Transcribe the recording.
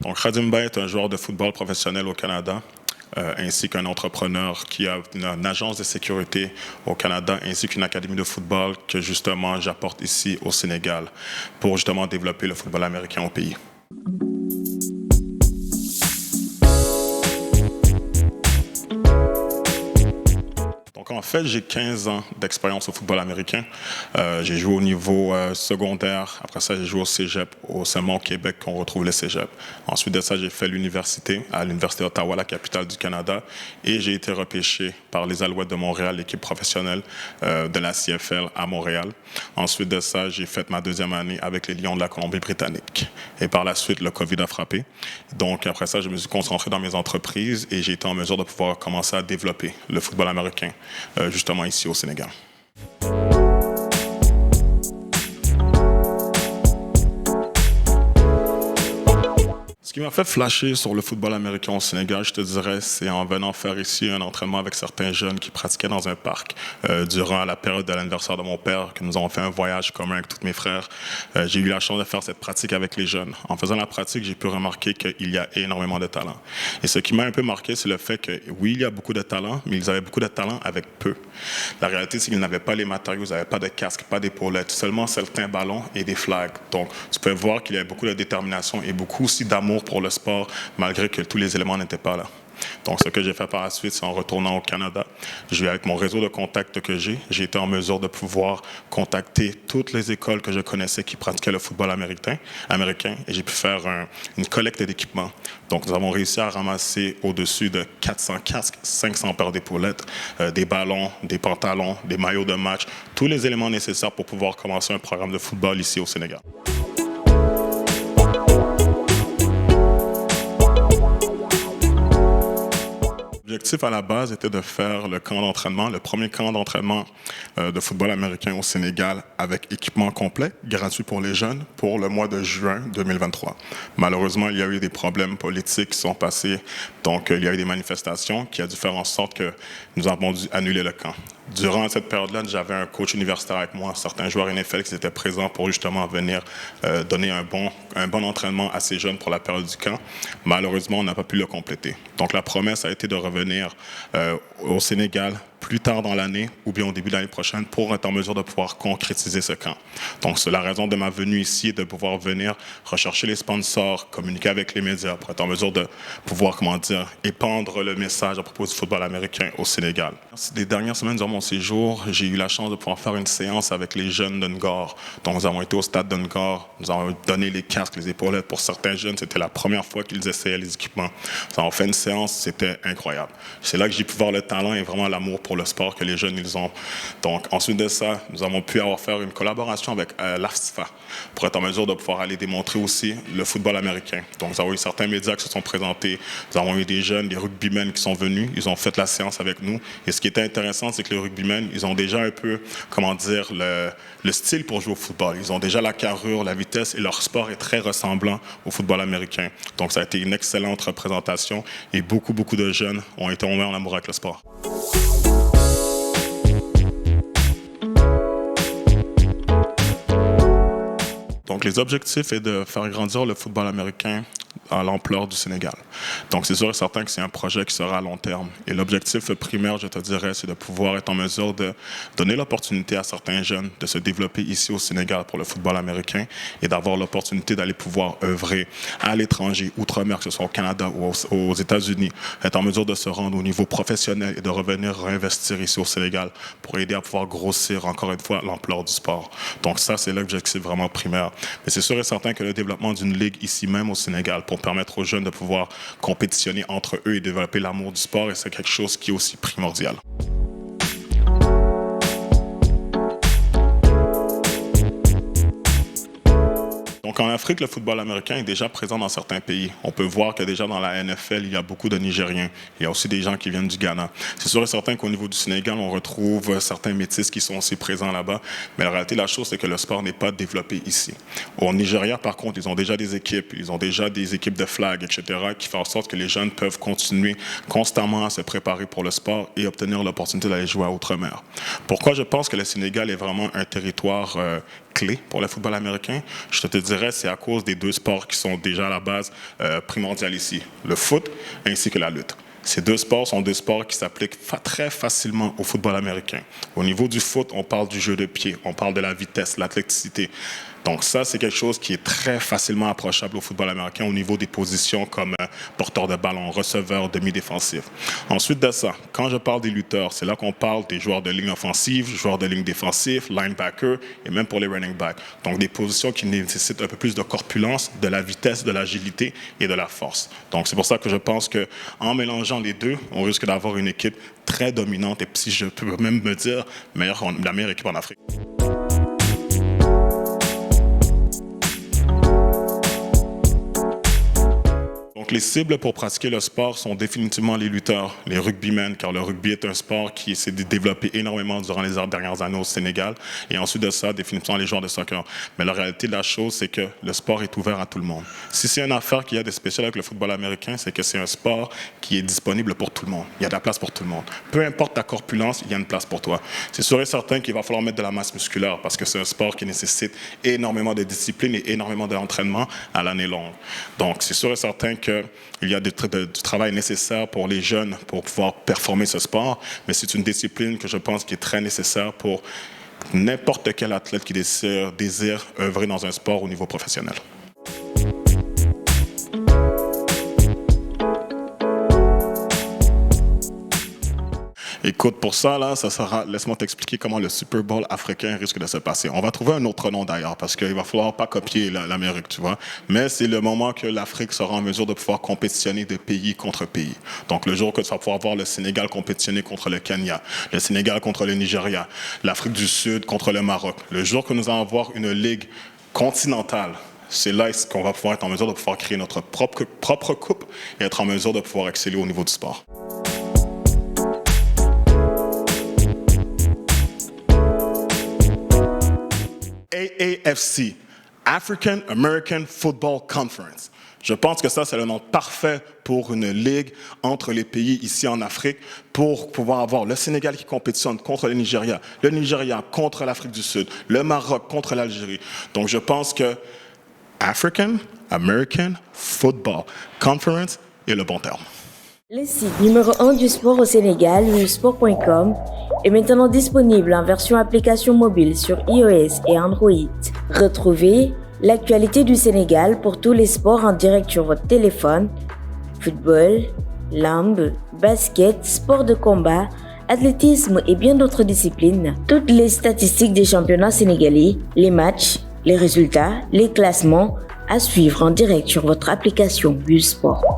Donc, Khadimba est un joueur de football professionnel au Canada, ainsi qu'un entrepreneur qui a une agence de sécurité au Canada, ainsi qu'une académie de football que justement j'apporte ici au Sénégal pour justement développer le football américain au pays. Donc, en fait, j'ai 15 ans d'expérience au football américain. J'ai joué au niveau secondaire. Après ça, j'ai joué au cégep, au Saint-Mont, Québec, qu'on retrouve le cégep. Ensuite de ça, j'ai fait l'université à l'Université d'Ottawa, la capitale du Canada. Et j'ai été repêché par les Alouettes de Montréal, l'équipe professionnelle de la CFL à Montréal. Ensuite de ça, j'ai fait ma deuxième année avec les Lions de la Colombie-Britannique. Et par la suite, le COVID a frappé. Donc, après ça, je me suis concentré dans mes entreprises et j'ai été en mesure de pouvoir commencer à développer le football américain. Justement ici au Sénégal. Ce qui m'a fait flasher sur le football américain au Sénégal, je te dirais, c'est en venant faire ici un entraînement avec certains jeunes qui pratiquaient dans un parc durant la période de l'anniversaire de mon père, que nous avons fait un voyage commun avec tous mes frères. J'ai eu la chance de faire cette pratique avec les jeunes. En faisant la pratique, j'ai pu remarquer qu'il y a énormément de talent. Et ce qui m'a un peu marqué, c'est le fait que, oui, il y a beaucoup de talent, mais ils avaient beaucoup de talent avec peu. La réalité, c'est qu'ils n'avaient pas les matériaux, ils n'avaient pas de casque, pas d'épaulettes, seulement certains ballons et des flags. Donc, tu peux voir qu'il y avait beaucoup de détermination et beaucoup aussi d'amour pour le sport, malgré que tous les éléments n'étaient pas là. Donc, ce que j'ai fait par la suite, c'est en retournant au Canada, avec mon réseau de contacts que j'ai été en mesure de pouvoir contacter toutes les écoles que je connaissais qui pratiquaient le football américain et j'ai pu faire une collecte d'équipements. Donc, nous avons réussi à ramasser au-dessus de 400 casques, 500 paires d'épaulettes, des ballons, des pantalons, des maillots de match, tous les éléments nécessaires pour pouvoir commencer un programme de football ici au Sénégal. L'objectif à la base était de faire le camp d'entraînement, le premier camp d'entraînement de football américain au Sénégal avec équipement complet, gratuit pour les jeunes, pour le mois de juin 2023. Malheureusement, il y a eu des problèmes politiques qui sont passés, donc il y a eu des manifestations qui ont dû faire en sorte que nous avons dû annuler le camp. Durant cette période-là, j'avais un coach universitaire avec moi, certains joueurs NFL qui étaient présents pour justement venir donner un bon entraînement à ces jeunes pour la période du camp. Malheureusement, on n'a pas pu le compléter. Donc la promesse a été de revenir au Sénégal plus tard dans l'année ou bien au début de l'année prochaine pour être en mesure de pouvoir concrétiser ce camp. Donc, c'est la raison de ma venue ici, de pouvoir venir rechercher les sponsors, communiquer avec les médias pour être en mesure de pouvoir, épandre le message à propos du football américain au Sénégal. Les dernières semaines durant mon séjour, j'ai eu la chance de pouvoir faire une séance avec les jeunes de Ngor. Donc, nous avons été au stade de Ngor, nous avons donné les casques, les épaulettes pour certains jeunes. C'était la première fois qu'ils essayaient les équipements. Nous avons fait une séance, c'était incroyable. C'est là que j'ai pu voir le talent et vraiment l'amour pour le sport que les jeunes ils ont. Donc, ensuite de ça, nous avons pu faire une collaboration avec l'AFSFA pour être en mesure de pouvoir aller démontrer aussi le football américain. Donc, nous avons eu certains médias qui se sont présentés. Nous avons eu des jeunes, des rugbymen qui sont venus. Ils ont fait la séance avec nous. Et ce qui était intéressant, c'est que les rugbymen, ils ont déjà un peu, le style pour jouer au football. Ils ont déjà la carrure, la vitesse et leur sport est très ressemblant au football américain. Donc, ça a été une excellente représentation et beaucoup de jeunes ont été tombés en amour avec le sport. Donc, les objectifs sont de faire grandir le football américain à l'ampleur du Sénégal. Donc, c'est sûr et certain que c'est un projet qui sera à long terme. Et l'objectif primaire, je te dirais, c'est de pouvoir être en mesure de donner l'opportunité à certains jeunes de se développer ici au Sénégal pour le football américain et d'avoir l'opportunité d'aller pouvoir œuvrer à l'étranger, outre-mer, que ce soit au Canada ou aux États-Unis, être en mesure de se rendre au niveau professionnel et de revenir réinvestir ici au Sénégal pour aider à pouvoir grossir, encore une fois, l'ampleur du sport. Donc, ça, c'est l'objectif vraiment primaire. Mais c'est sûr et certain que le développement d'une ligue ici même au Sénégal pour permettre aux jeunes de pouvoir compétitionner entre eux et développer l'amour du sport, et c'est quelque chose qui est aussi primordial. Donc, en Afrique, le football américain est déjà présent dans certains pays. On peut voir que déjà dans la NFL, il y a beaucoup de Nigériens. Il y a aussi des gens qui viennent du Ghana. C'est sûr et certain qu'au niveau du Sénégal, on retrouve certains métis qui sont aussi présents là-bas. Mais la réalité de la chose, c'est que le sport n'est pas développé ici. Au Nigeria, par contre, ils ont déjà des équipes. Ils ont déjà des équipes de flag, etc., qui font en sorte que les jeunes peuvent continuer constamment à se préparer pour le sport et obtenir l'opportunité d'aller jouer à outre-mer. Pourquoi je pense que le Sénégal est vraiment un territoire clé pour le football américain? Je te dirais, c'est à cause des deux sports qui sont déjà à la base primordiales ici, le foot ainsi que la lutte. Ces deux sports sont des sports qui s'appliquent très facilement au football américain. Au niveau du foot, on parle du jeu de pied, on parle de la vitesse, l'athléticité. Donc ça, c'est quelque chose qui est très facilement approchable au football américain au niveau des positions comme porteur de ballon, receveur, demi-défensif. Ensuite de ça, quand je parle des lutteurs, c'est là qu'on parle des joueurs de ligne offensive, joueurs de ligne défensive, linebacker et même pour les running backs. Donc des positions qui nécessitent un peu plus de corpulence, de la vitesse, de l'agilité et de la force. Donc c'est pour ça que je pense qu'en mélangeant les deux, on risque d'avoir une équipe très dominante et si je peux même me dire la meilleure équipe en Afrique. Donc, les cibles pour pratiquer le sport sont définitivement les lutteurs, les rugbymen, car le rugby est un sport qui s'est développé énormément durant les dernières années au Sénégal. Et ensuite de ça, définitivement les joueurs de soccer. Mais la réalité de la chose, c'est que le sport est ouvert à tout le monde. Si c'est une affaire qu'il y a de spécial avec le football américain, c'est que c'est un sport qui est disponible pour tout le monde. Il y a de la place pour tout le monde. Peu importe ta corpulence, il y a une place pour toi. C'est sûr et certain qu'il va falloir mettre de la masse musculaire parce que c'est un sport qui nécessite énormément de discipline et énormément d'entraînement à l'année longue. Donc, c'est sûr et certain qu'il y a du travail nécessaire pour les jeunes pour pouvoir performer ce sport, mais c'est une discipline que je pense qui est très nécessaire pour n'importe quel athlète qui désire œuvrer dans un sport au niveau professionnel. Écoute, pour ça, là, laisse-moi t'expliquer comment le Super Bowl africain risque de se passer. On va trouver un autre nom d'ailleurs, parce qu'il va falloir pas copier l'Amérique, tu vois. Mais c'est le moment que l'Afrique sera en mesure de pouvoir compétitionner de pays contre pays. Donc, le jour que tu vas pouvoir voir le Sénégal compétitionner contre le Kenya, le Sénégal contre le Nigeria, l'Afrique du Sud contre le Maroc. Le jour que nous allons avoir une ligue continentale, c'est là qu'on va pouvoir être en mesure de pouvoir créer notre propre coupe et être en mesure de pouvoir exceller au niveau du sport. AAFC, African American Football Conference. Je pense que ça, c'est le nom parfait pour une ligue entre les pays ici en Afrique pour pouvoir avoir le Sénégal qui compétitionne contre le Nigeria contre l'Afrique du Sud, le Maroc contre l'Algérie. Donc, je pense que African American Football Conference est le bon terme. Le site numéro 1 du sport au Sénégal, sport.com, est maintenant disponible en version application mobile sur iOS et Android. Retrouvez l'actualité du Sénégal pour tous les sports en direct sur votre téléphone. Football, lambe, basket, sport de combat, athlétisme et bien d'autres disciplines. Toutes les statistiques des championnats sénégalais, les matchs, les résultats, les classements à suivre en direct sur votre application Sport.